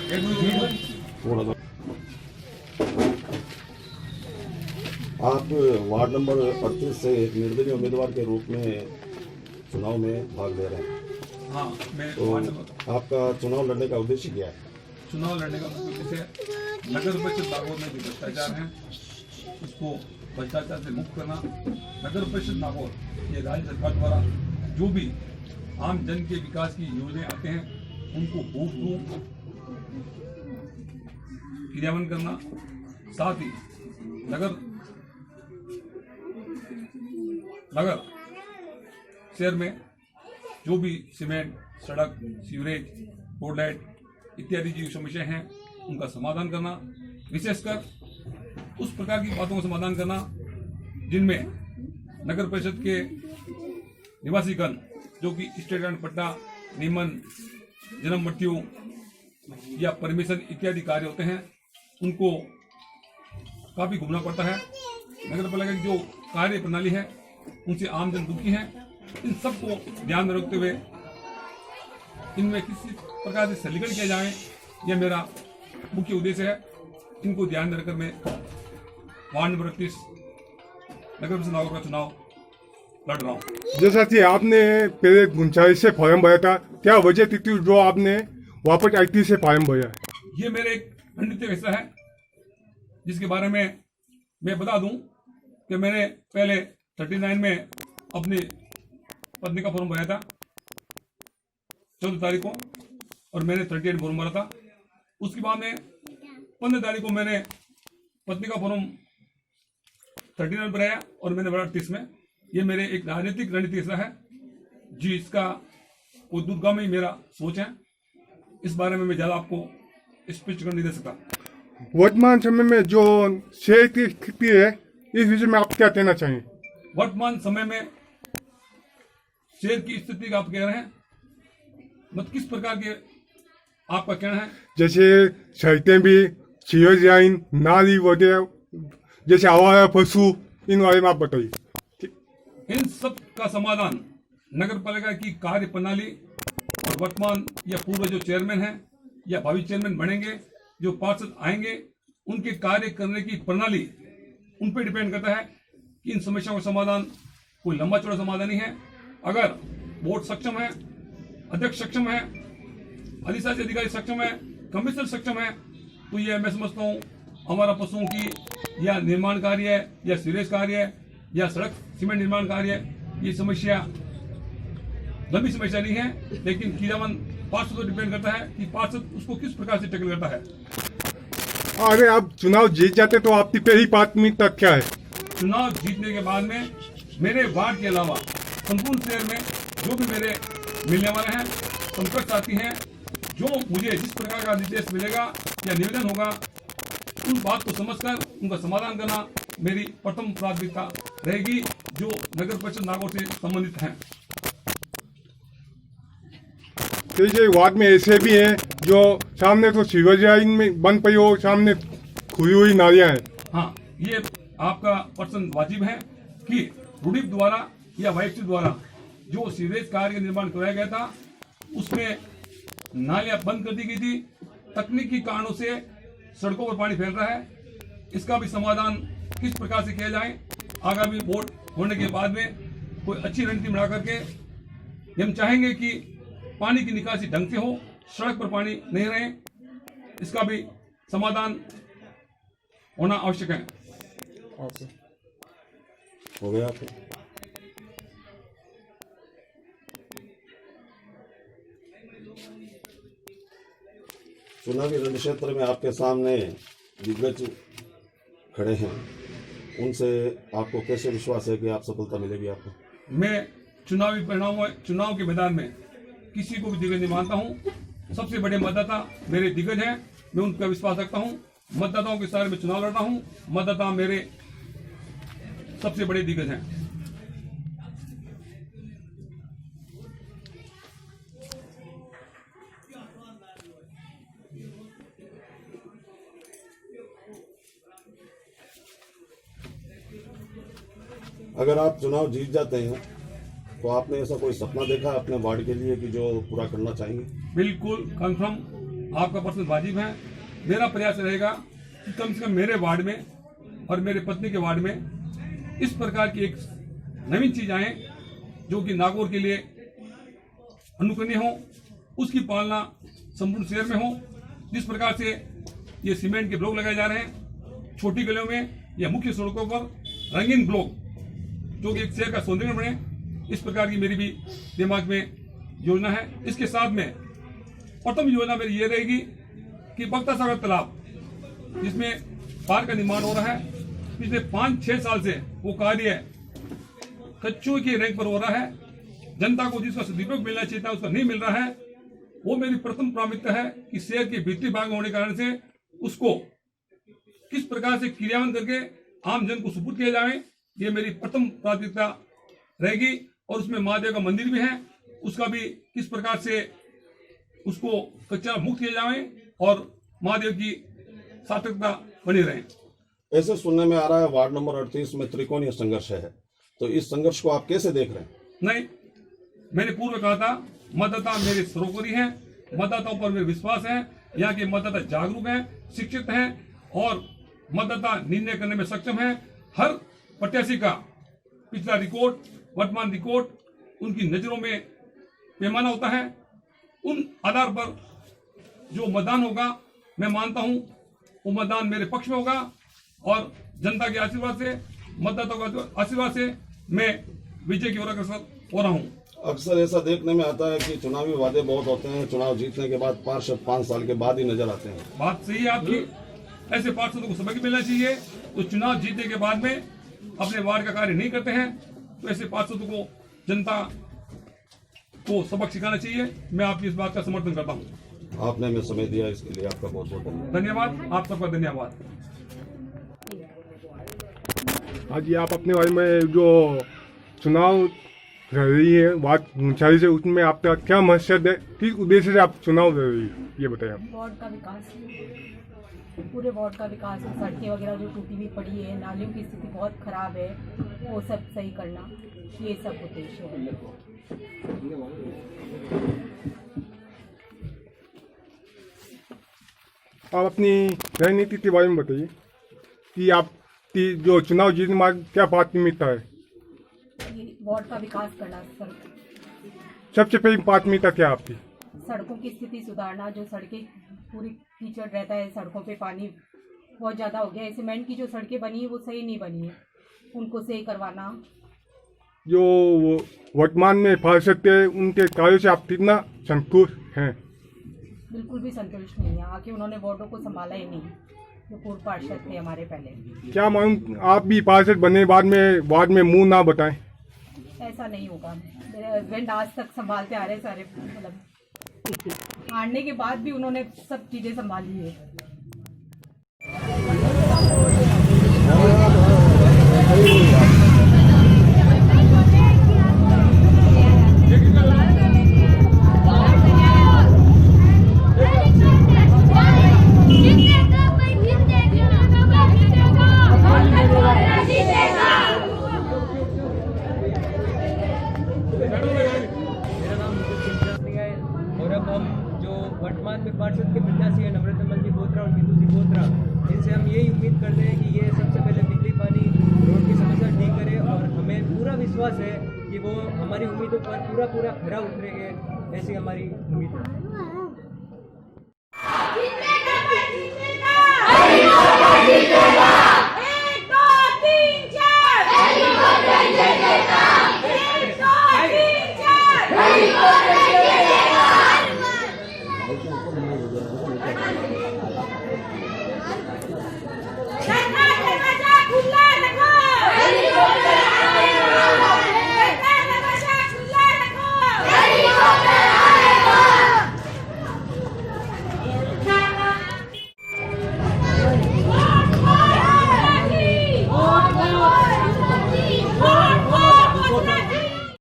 थोड़ा सा आप वार्ड नंबर 38 से एक निर्दलीय उम्मीदवार के रूप में चुनाव में भाग ले रहे हैं। हाँ, मैं तो आपका चुनाव लड़ने का उद्देश्य क्या है? चुनाव लड़ने का उद्देश्य नगर परिषद नागौर में जो भ्रष्टाचार है उसको भ्रष्टाचार से मुक्त करना। नगर परिषद नागौर ये राज्य सरकार द्वारा जो भी आम जन के विकास की योजनाएं आते हैं उनको हूबहू क्रियान्वयन करना। साथ ही नगर शहर में जो भी सीमेंट, सड़क, सीवरेज, रोड लाइट इत्यादि जो समस्याएं हैं उनका समाधान करना, विशेषकर उस प्रकार की बातों का समाधान करना जिनमें नगर परिषद के निवासीगण जो कि स्टेट ग्रांट पट्टा, नियमन, जन्म मृत्यु या परमिशन इत्यादि कार्य होते हैं उनको काफी घूमना पड़ता है। नगर पालिका की जो कार्य प्रणाली है उनसे आम जन दुखी है। इन सबको ध्यान में रखते हुए इनमें किसी प्रकार से सलीकरण किया जाए, यह मेरा मुख्य उद्देश्य है। इनको ध्यान में रखकर मैं वार्ड नंबर 38 नगर परिषद नागौर का चुनाव लड़ रहा हूँ। जैसा कि आपने पहले 39 से फॉर्म भरा था, क्या वजह थी जो आपने वापस 38 से फॉर्म भरा? ये मेरे एक खंडित हिस्सा है जिसके बारे में मैं बता दूं कि मैंने पहले 39 में अपनी पत्नी का फॉर्म भरा था 14 तारीख को और मैंने 38 फॉर्म भरा था। उसके बाद में 15 तारीख को मैंने पत्नी का फॉर्म 39 भराया और मैंने भरा 38 में। ये मेरे एक राजनीतिक रणनीति हिस्सा है जी, इसका वो दूरगामी मेरा सोच है। इस बारे में मैं ज्यादा आपको स्पष्टीकरण नहीं दे सकता। वर्तमान समय में जो शहर की स्थिति है इस विषय में आप क्या कहना चाहिए? वर्तमान समय में शहर की स्थिति का आप कह रहे हैं, मतलब किस प्रकार के आपका कहना है? जैसे सड़कें भी, सीवरेज लाइन, नाली वगैरह, जैसे आवारा पशु, इन बारे में आप बताइए। इन सब का समाधान नगर पालिका की कार्य प्रणाली और वर्तमान या पूर्व जो चेयरमैन हैं या भावी चेयरमैन बनेंगे, जो पार्षद आएंगे, उनके कार्य करने की प्रणाली उन पर डिपेंड करता है कि इन समस्याओं का समाधान कोई लंबा चौड़ा समाधान नहीं है। अगर बोर्ड सक्षम है, अध्यक्ष सक्षम है, अधिशासी अधिकारी सक्षम है, कमिश्नर सक्षम है, तो यह मैं समझता हूँ हमारा पशुओं की या निर्माण कार्य है या सीवरेज कार्य है या सड़क सीमेंट निर्माण कार्य है, ये समस्या लंबी समस्या नहीं है। लेकिन क्रियावन पार्षद पर डिपेंड करता है कि पार्षद उसको किस प्रकार से टैकल करता है। अगर आप चुनाव जीत जाते तो आपकी पहली प्राथमिकता क्या है? चुनाव जीतने के बाद में मेरे वार्ड के अलावा संपूर्ण शहर में जो भी मेरे मिलने वाले हैं, संपर्क साथी हैं, जो मुझे जिस प्रकार का निर्देश मिलेगा या निवेदन होगा उस बात को समझकर उनका समाधान करना मेरी प्रथम प्राथमिकता रहेगी, जो नगर परिषद नागौर से संबंधित हैं। जैसे वार्ड में ऐसे भी हैं जो सामने तो सीवरेज लाइन में बंद पड़ी हो, सामने खुली हुई नालियां हैं। हाँ, ये आपका पर्सन वाजिब है कि रूडीप द्वारा या वाइफ द्वारा जो सीवरेज कार्य निर्माण कराया गया था उसमें नालियां बंद कर दी गई थी। तकनीकी कारणों से सड़कों पर पानी फैल रहा है, इसका भी समाधान किस प्रकार से किया जाए, आगामी वोट होने के बाद में कोई अच्छी रणनीति बना करके हम चाहेंगे कि पानी की निकासी ढंग से हो, सड़क पर पानी नहीं रहे, इसका भी समाधान होना आवश्यक है। हो गया आपको? चुनावी रण क्षेत्र में आपके सामने दिग्गज खड़े हैं, उनसे आपको कैसे विश्वास है कि आप सफलता मिलेगी आपको? मैं चुनावी परिणामों चुनाव के मैदान में किसी को भी दिग्गज नहीं मानता हूं। सबसे बड़े मतदाता मेरे दिग्गज हैं, मैं उन पर विश्वास रखता हूं। मतदाताओं के सारे में चुनाव लड़ रहा हूं, मतदाता मेरे सबसे बड़े दिग्गज हैं। अगर आप चुनाव जीत जाते हैं तो आपने ऐसा कोई सपना देखा अपने वार्ड के लिए कि जो पूरा करना चाहेंगे? बिल्कुल कंफर्म, आपका पर्सन वाजिब है। मेरा प्रयास रहेगा कि कम से कम मेरे वार्ड में और मेरे पत्नी के वार्ड में इस प्रकार की एक नवीन चीज आए जो कि नागौर के लिए अनुकरणीय हो, उसकी पालना संपूर्ण शहर में हो। जिस प्रकार से ये सीमेंट के ब्लॉक लगाए जा रहे हैं छोटी गलियों में या मुख्य सड़कों पर, रंगीन ब्लॉक जो कि एक शहर का सौंदर्य बने, इस प्रकार की मेरी भी दिमाग में योजना है। इसके साथ में प्रथम योजना मेरी ये रहेगी कि बख्ता सागर तालाब जिसमें पार्क का निर्माण हो रहा है, पिछले 5-6 साल से वो कार्य कच्चों के रैंक पर हो रहा है। जनता को जिसका सदुपयोग मिलना चाहिए था उसका नहीं मिल रहा है। वो मेरी प्रथम प्राथमिकता है कि शहर के भीतरी भाग में होने के कारण से उसको किस प्रकार से क्रियान्वयन करके आम जन को सुपुर्द किया जाए, ये मेरी प्रथम प्राथमिकता रहेगी। और उसमें महादेव का मंदिर भी है, उसका भी किस प्रकार से उसको कचरा मुक्त किया जाए और महादेव की सार्थकता बनी रहे। ऐसे सुनने में आ रहा है वार्ड नंबर 38 में त्रिकोणीय संघर्ष है, तो इस संघर्ष को आप कैसे देख रहे हैं? नहीं, मैंने पूर्व कहा था मतदाता मेरे सर्वोपरि हैं, मतदाताओं पर मेरे विश्वास है। यहाँ के मतदाता जागरूक हैं, शिक्षित हैं और मतदाता निर्णय करने में सक्षम है। हर प्रत्याशी का पिछला रिकॉर्ड, वर्तमान रिकॉर्ड उनकी नजरों में पैमाना होता है। उन आधार पर जो मतदान होगा, मैं मानता हूं वो मतदान मेरे पक्ष में होगा और जनता के आशीर्वाद से, मतदाताओं के आशीर्वाद से मैं विजय की ओर अग्रसर हो रहा हूं। अक्सर ऐसा देखने में आता है कि चुनावी वादे बहुत होते हैं, चुनाव जीतने के बाद पार्षद 5 साल के बाद ही नजर आते हैं। बात सही है आपकी, ऐसे पार्षदों को सबक मिलना चाहिए। तो चुनाव जीतने के बाद में अपने वार्ड का कार्य नहीं करते हैं, तो ऐसे पार्षदों को जनता को सबक सिखाना चाहिए। मैं आपकी इस बात का समर्थन करता हूँ। आपने हमें समय दिया, इसके लिए आपका बहुत बहुत धन्यवाद। धन्यवाद, आप सबका धन्यवाद। आज ये आप अपने बारे में जो चुनाव लड़ रही है वार्ड 39 से, उसमें आपका क्या मकसद है, किस उद्देश्य से आप चुनाव लड़ रही है, ये बताइए आप। वार्ड का विकास, पूरे वार्ड का विकास, सड़कें वगैरह जो टूटी हुई पड़ी है, नालियों की स्थिति बहुत खराब है, वो सब सही करना, ये सब उद्देश्य है। आप अपनी रणनीति के बारे में बताइए कि आपकी जो चुनाव जीतने के बाद क्या प्राथमिकता है? ये वार्ड का विकास करना, सबसे पहली प्राथमिकता क्या है आपकी? सड़कों की स्थिति सुधारना। जो सड़कें पूरी कीचड़ रहता है, सड़कों पे पानी बहुत ज़्यादा हो गया है, सीमेंट की जो सड़कें बनी है वो सही नहीं बनी है, उनको सही करवाना। जो वर्तमान में पार्षद थे उनके कार्यों से आप कितना संतुष्ट हैं? बिल्कुल भी संतुष्ट नहीं है, आके उन्होंने वार्डों को संभाला ही नहीं, जो पूर्व पार्षद थे हमारे पहले। क्या मालूम आप भी पार्षद बनने के बाद में वार्ड में मुंह ना बताएं? ऐसा नहीं होगा। मेरे हस्बैंड आज तक संभालते आ रहे सारे, मतलब हारने के बाद भी उन्होंने सब चीज़ें संभाली है। और अब हम जो वर्तमान में पार्षद के प्रत्याशी हैं नम्रतमल जी बोत्रा और नीतू जी बोत्रा, इनसे हम यही उम्मीद करते हैं कि ये सबसे पहले बिजली पानी रोड की समस्या ठीक करे और हमें पूरा विश्वास है कि वो हमारी उम्मीदों पर पूरा खरा उतरेंगे, ऐसी हमारी उम्मीद है।